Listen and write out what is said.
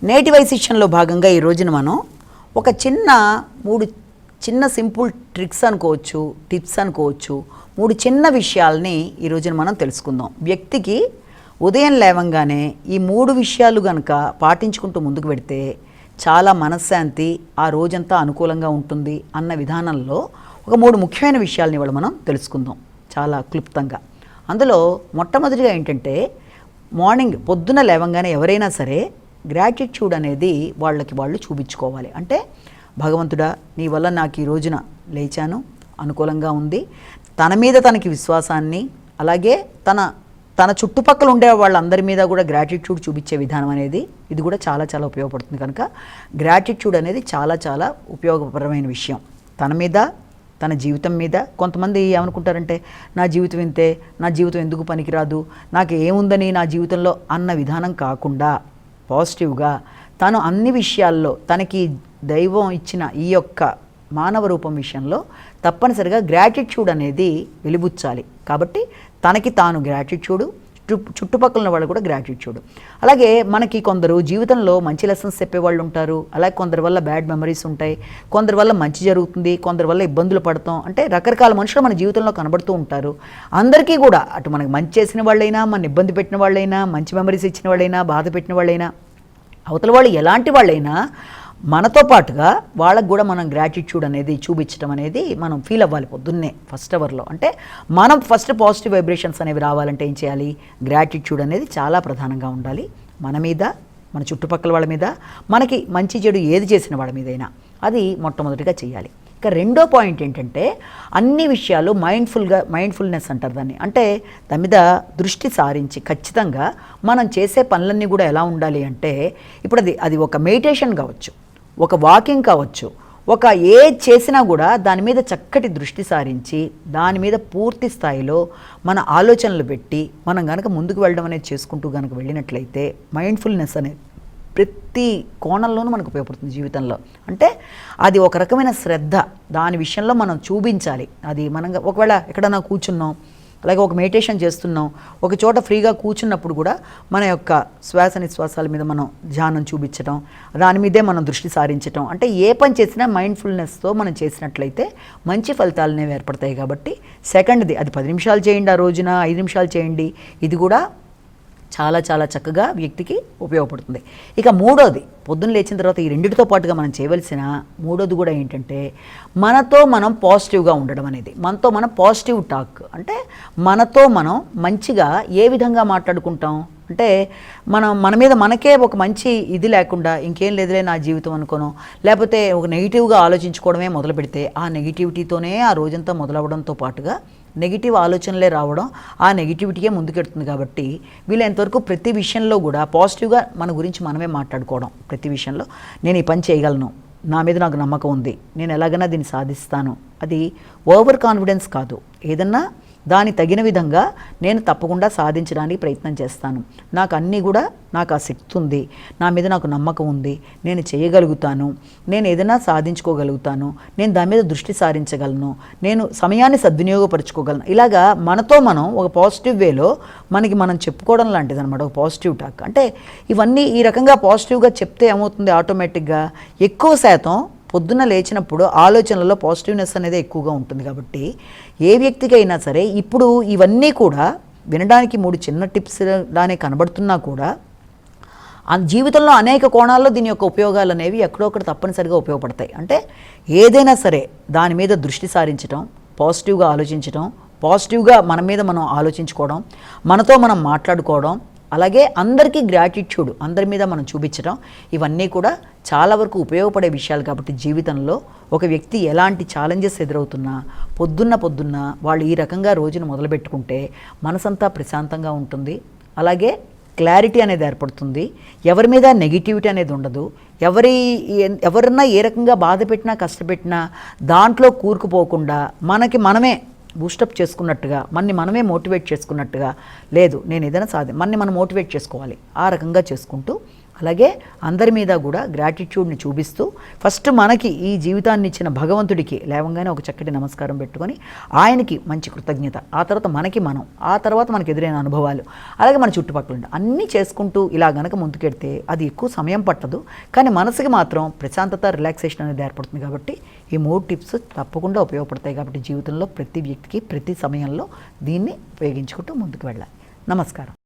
నేటి వైశిష్యంలో భాగంగా ఈ రోజున మనం ఒక మూడు చిన్న సింపుల్ ట్రిక్స్ అనుకోవచ్చు, టిప్స్ అనుకోవచ్చు, మూడు చిన్న విషయాల్ని ఈ రోజున మనం తెలుసుకుందాం. వ్యక్తికి ఉదయం లేవంగానే ఈ మూడు విషయాలు కనుక పాటించుకుంటూ ముందుకు పెడితే చాలా మనశ్శాంతి, ఆ రోజంతా అనుకూలంగా ఉంటుంది అన్న విధానంలో ఒక మూడు ముఖ్యమైన విషయాలని ఇవాళ మనం తెలుసుకుందాం చాలా క్లుప్తంగా. అందులో మొట్టమొదటిగా ఏంటంటే, మార్నింగ్ పొద్దున లేవంగానే ఎవరైనా సరే గ్రాటిట్యూడ్ అనేది వాళ్ళు చూపించుకోవాలి. అంటే భగవంతుడా, నీ వల్ల నాకు ఈ రోజున లేచాను, అనుకూలంగా ఉంది, తన మీద తనకి విశ్వాసాన్ని, అలాగే తన చుట్టుపక్కల ఉండే వాళ్ళందరి మీద కూడా గ్రాటిట్యూడ్ చూపించే విధానం అనేది ఇది కూడా చాలా చాలా ఉపయోగపడుతుంది. కనుక గ్రాటిట్యూడ్ అనేది చాలా చాలా ఉపయోగపరమైన విషయం. తన మీద, తన జీవితం మీద. కొంతమంది ఏమనుకుంటారంటే, నా జీవితం ఇంతే, నా జీవితం ఎందుకు పనికిరాదు, నాకు ఏముందని నా జీవితంలో అన్న విధానం కాకుండా పాజిటివ్గా తను అన్ని విషయాల్లో తనకి దైవం ఇచ్చిన ఈ యొక్క మానవ రూపం విషయంలో తప్పనిసరిగా గ్రాటిట్యూడ్ అనేది వెలిబుచ్చాలి. కాబట్టి తనకి తాను గ్రాటిట్యూడ్, చుట్టుపక్కల ఉన్న వాళ్ళు కూడా గ్రాటిట్యూడ్. అలాగే మనకి కొందరు జీవితంలో మంచి లెసన్స్ చెప్పేవాళ్ళు ఉంటారు, అలాగే కొందరి వల్ల బ్యాడ్ మెమరీస్ ఉంటాయి, కొందరి వల్ల మంచి జరుగుతుంది, కొందరి వల్ల ఇబ్బందులు పడతాం. అంటే రకరకాల మనుషులు మన జీవితంలో కనబడుతూ ఉంటారు. అందరికీ కూడా అటు మనకు మంచి చేసిన వాళ్ళైనా, మన ఇబ్బంది పెట్టిన వాళ్ళైనా, మంచి మెమరీస్ ఇచ్చిన వాళ్ళైనా, బాధ పెట్టిన వాళ్ళైనా, అవతల వాళ్ళు ఎలాంటి వాళ్ళైనా మనతో పాటుగా వాళ్ళకు కూడా మనం గ్రాటిట్యూడ్ అనేది చూపించడం అనేది మనం ఫీల్ అవ్వాలి పొద్దున్నే ఫస్ట్ అవర్లో. అంటే మనం ఫస్ట్ పాజిటివ్ వైబ్రేషన్స్ అనేవి రావాలంటే ఏం చేయాలి? గ్రాటిట్యూడ్ అనేది చాలా ప్రధానంగా ఉండాలి. మన మీద, మన చుట్టుపక్కల వాళ్ళ మీద, మనకి మంచి చెడు ఏది చేసిన వాళ్ళ మీదైనా అది మొట్టమొదటిగా చేయాలి. ఇక రెండో పాయింట్ ఏంటంటే, అన్ని విషయాలు మైండ్ఫుల్నెస్ అంటారు దాన్ని. అంటే దాని మీద దృష్టి సారించి ఖచ్చితంగా మనం చేసే పనులన్నీ కూడా ఎలా ఉండాలి అంటే, ఇప్పుడు అది ఒక మెడిటేషన్ కావచ్చు, ఒక వాకింగ్ కావచ్చు, ఒక ఏది చేసినా కూడా దాని మీద చక్కటి దృష్టి సారించి దాని మీద పూర్తి స్థాయిలో మన ఆలోచనలు పెట్టి మనం కనుక ముందుకు వెళ్ళడం అనేది చేసుకుంటూ కనుక వెళ్ళినట్లయితే మైండ్ఫుల్నెస్ అనేది ప్రతి కోణంలోనూ మనకు ఉపయోగపడుతుంది జీవితంలో. అంటే అది ఒక రకమైన శ్రద్ధ, దాని విషయంలో మనం చూపించాలి. అది మనం ఒకవేళ ఎక్కడన్నా కూర్చున్నాం, అలాగే ఒక మెడిటేషన్ చేస్తున్నాం, ఒక చోట ఫ్రీగా కూర్చున్నప్పుడు కూడా మన యొక్క శ్వాస నిశ్వాసాల మీద మనం ధ్యానం చూపించడం, దాని మీదే మనం దృష్టి సారించడం. అంటే ఏ పని చేసినా మైండ్ఫుల్నెస్తో మనం చేసినట్లయితే మంచి ఫలితాలు అనేవి ఏర్పడతాయి. కాబట్టి సెకండ్ది, అది 10 నిమిషాలు చేయండి, ఆ రోజున 5 నిమిషాలు చేయండి, ఇది కూడా చాలా చాలా చక్కగా వ్యక్తికి ఉపయోగపడుతుంది. ఇక మూడోది, పొద్దున్న లేచిన తర్వాత ఈ రెండింటితో పాటుగా మనం చేయవలసిన మూడోది కూడా ఏంటంటే, మనతో మనం పాజిటివ్గా ఉండడం అనేది. మనతో మనం పాజిటివ్ టాక్. అంటే మనతో మనం మంచిగా ఏ విధంగా మాట్లాడుకుంటాం అంటే, మన మీద మనకే ఒక మంచి ఇది లేకుండా ఇంకేం లేదులే నా జీవితం అనుకోను, లేకపోతే ఒక నెగిటివ్గా ఆలోచించుకోవడమే మొదలు పెడితే ఆ నెగిటివిటీతోనే ఆ రోజంతా మొదలవడంతో పాటుగా నెగిటివ్ ఆలోచనలే రావడం, ఆ నెగిటివిటీయే ముందుకెడుతుంది. కాబట్టి వీలైనంతవరకు ప్రతి విషయంలో కూడా పాజిటివ్గా మన గురించి మనమే మాట్లాడుకోవడం. ప్రతి విషయంలో నేను ఈ పని చేయగలను, నా మీద నాకు నమ్మకం ఉంది, నేను ఎలాగైనా దీన్ని సాధిస్తాను. అది ఓవర్ కాన్ఫిడెన్స్ కాదు, ఏదన్నా దాని తగిన విధంగా నేను తప్పకుండా సాధించడానికి ప్రయత్నం చేస్తాను, నాకు అన్నీ కూడా నాకు ఆ శక్తి ఉంది, నా మీద నాకు నమ్మకం ఉంది, నేను చేయగలుగుతాను, నేను ఏదైనా సాధించుకోగలుగుతాను, నేను దాని మీద దృష్టి సారించగలను, నేను సమయాన్ని సద్వినియోగపరచుకోగలను. ఇలాగా మనతో మనం ఒక పాజిటివ్ వేలో మనకి మనం చెప్పుకోవడం లాంటిది అనమాట, ఒక పాజిటివ్ టాక్. అంటే ఇవన్నీ ఈ రకంగా పాజిటివ్గా చెప్తే ఏమవుతుంది, ఆటోమేటిక్గా ఎక్కువ శాతం పొద్దున్న లేచినప్పుడు ఆలోచనలలో పాజిటివ్నెస్ అనేది ఎక్కువగా ఉంటుంది. కాబట్టి ఏ వ్యక్తికైనా సరే ఇప్పుడు ఇవన్నీ కూడా వినడానికి 3 చిన్న టిప్స్ లానే కనబడుతున్నా కూడా ఆ జీవితంలో అనేక కోణాల్లో దీని యొక్క ఉపయోగాలు అనేవి ఎక్కడో ఒకటి తప్పనిసరిగా ఉపయోగపడతాయి. అంటే ఏదైనా సరే దాని మీద దృష్టి సారించడం, పాజిటివ్గా ఆలోచించడం, పాజిటివ్గా మన మీద మనం ఆలోచించుకోవడం, మనతో మనం మాట్లాడుకోవడం, అలాగే అందరికీ గ్రాటిట్యూడ్ అందరి మీద మనం చూపించడం, ఇవన్నీ కూడా చాలా వరకు ఉపయోగపడే విషయాలు. కాబట్టి జీవితంలో ఒక వ్యక్తి ఎలాంటి ఛాలెంజెస్ ఎదురవుతున్నా పొద్దున్న వాళ్ళు ఈ రకంగా రోజును మొదలుపెట్టుకుంటే మనసంతా ప్రశాంతంగా ఉంటుంది. అలాగే క్లారిటీ అనేది ఏర్పడుతుంది, ఎవరి మీద నెగిటివిటీ అనేది ఉండదు, ఎవరన్నా ఏ రకంగా బాధ పెట్టినా కష్టపెట్టినా దాంట్లో కూరుకుపోకుండా మనకి మనమే బూస్టప్ చేసుకున్నట్టుగా, మనమే మోటివేట్ చేసుకున్నట్టుగా, లేదు నేను ఏదైనా మనని మనం మోటివేట్ చేసుకోవాలి, ఆ రకంగా చేసుకుంటూ అలాగే అందరి మీద కూడా గ్రాటిట్యూడ్ని చూపిస్తూ ఫస్ట్ మనకి ఈ జీవితాన్ని ఇచ్చిన భగవంతుడికి లేవంగానే ఒక చక్కటి నమస్కారం పెట్టుకొని ఆయనకి మంచి కృతజ్ఞత, ఆ తర్వాత మనకి మనం, ఆ తర్వాత మనకి ఎదురైన అనుభవాలు, అలాగే మన చుట్టుపక్కల అన్నీ చేసుకుంటూ ఇలా గనక ముందుకెడితే అది ఎక్కువ సమయం పట్టదు, కానీ మనసుకి మాత్రం ప్రశాంతత, రిలాక్సేషన్ అనేది ఏర్పడుతుంది. కాబట్టి ఈ 3 టిప్స్ తప్పకుండా ఉపయోగపడతాయి. కాబట్టి జీవితంలో ప్రతి వ్యక్తికి ప్రతి సమయంలో దీన్ని ఉపయోగించుకుంటూ ముందుకు వెళ్ళాలి. నమస్కారం.